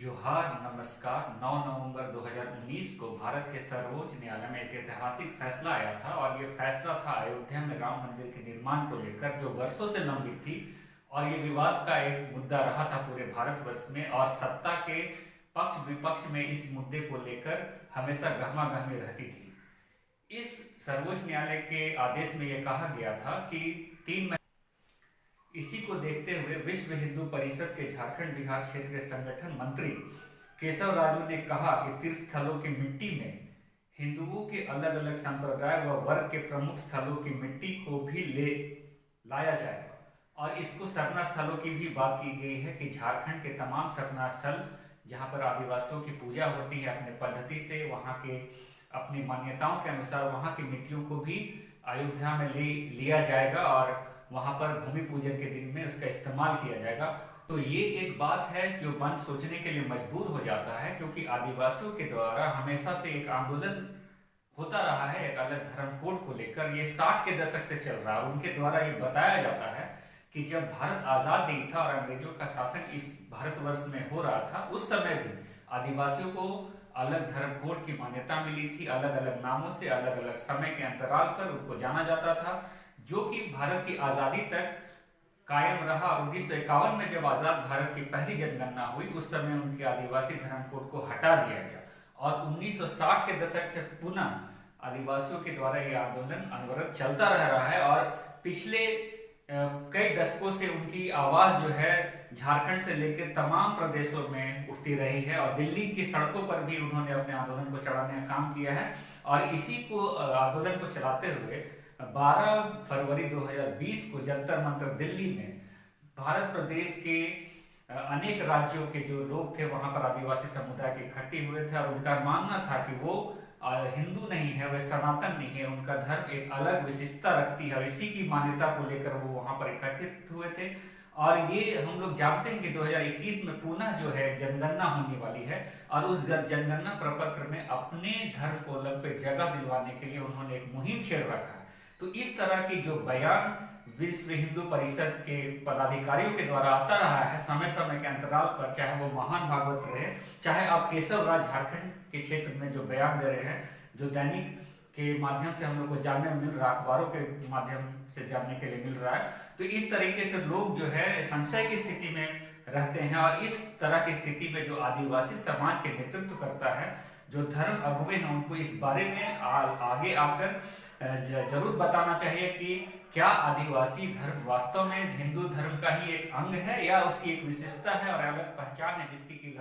जोहार नमस्कार। 9 नवंबर 2019 को भारत के सर्वोच्च न्यायालय में एक ऐतिहासिक फैसला आया था और ये फैसला था अयोध्या में राम मंदिर के निर्माण को लेकर, जो वर्षों से लंबित थी और ये विवाद का एक मुद्दा रहा था पूरे भारतवर्ष में। और सत्ता के पक्ष विपक्ष में इस मुद्दे को लेकर हमेशा गहमागहमी रहती थी। इस सर्वोच्च न्यायालय के आदेश में यह कहा गया था कि इसी को देखते हुए विश्व हिंदू परिषद के झारखंड बिहार क्षेत्र के संगठन मंत्री केशव राजू ने कहा कि तीर्थ स्थलों की मिट्टी में हिंदुओं के अलग अलग संप्रदाय व वर्ग के प्रमुख स्थलों की मिट्टी को भी लाया जाएगा। और इसको सरना स्थलों की भी बात की गई है कि झारखंड के तमाम सरना स्थल जहाँ पर आदिवासियों की पूजा होती है अपने पद्धति से, वहाँ के अपनी मान्यताओं के अनुसार वहाँ की मिट्टियों को भी अयोध्या में लिया जाएगा और वहां पर भूमि पूजन के दिन में उसका इस्तेमाल किया जाएगा। तो ये एक बात है जो मन सोचने के लिए मजबूर हो जाता है, क्योंकि आदिवासियों के द्वारा हमेशा से एक आंदोलन होता रहा है एक अलग धर्म कोड को लेकर। ये 60 के दशक से चल रहा है। उनके द्वारा ये बताया जाता है कि जब भारत आजाद नहीं था और अंग्रेजों का शासन इस भारतवर्ष में हो रहा था, उस समय भी आदिवासियों को अलग धर्म कोड की मान्यता मिली थी। अलग अलग नामों से अलग अलग समय के अंतराल पर उनको जाना जाता था, जो कि भारत की आजादी तक कायम रहा। 1951 में जब आजाद भारत की पहली जनगणना हुई, उस समय उनके आदिवासी धर्म कोड को हटा दिया गया और 1960 के दशक से पुनः आदिवासियों के द्वारा यह आंदोलन अनवरत चलता रह रहा है। और पिछले कई दशकों से उनकी आवाज जो है झारखंड से लेकर तमाम प्रदेशों में उठती रही है और दिल्ली की सड़कों पर भी उन्होंने अपने आंदोलन को चलाने का काम किया है। और इसी को आंदोलन को चलाते हुए 12 फरवरी 2020 को जंतर मंतर दिल्ली में भारत प्रदेश के अनेक राज्यों के जो लोग थे वहां पर आदिवासी समुदाय के इकट्ठे हुए थे और उनका मानना था कि वो हिंदू नहीं है, वह सनातन नहीं है, उनका धर्म एक अलग विशिष्टता रखती है और इसी की मान्यता को लेकर वो वहां पर एकत्रित हुए थे। और ये हम लोग जानते हैं कि 2021 में पुनः जो है जनगणना होने वाली है और उस जनगणना प्रपत्र में अपने धर्म कोलम पे जगह दिलवाने के लिए उन्होंने एक मुहिम छेड़ रखा है। तो इस तरह की जो बयान विश्व हिंदू परिषद के पदाधिकारियों के द्वारा आता रहा है समय समय के अंतराल पर, चाहे वो महान भागवत रहे, चाहे आप केशव राज झारखंड के क्षेत्र में जो बयान दे रहे हैं, जो दैनिक के माध्यम से हम लोग को जानने मिल रहा है, अखबारों के माध्यम से जानने के लिए मिल रहा है। तो इस तरीके से लोग जो है संशय की स्थिति में रहते हैं और इस तरह की स्थिति में जो आदिवासी समाज के नेतृत्व करता है, जो धर्म अगुवे हैं, उनको इस बारे में आगे आकर जरूर बताना चाहिए कि क्या आदिवासी धर्म वास्तव में हिंदू धर्म का ही एक अंग है या उसकी एक विशिष्टता है और अलग पहचान है जिसकी की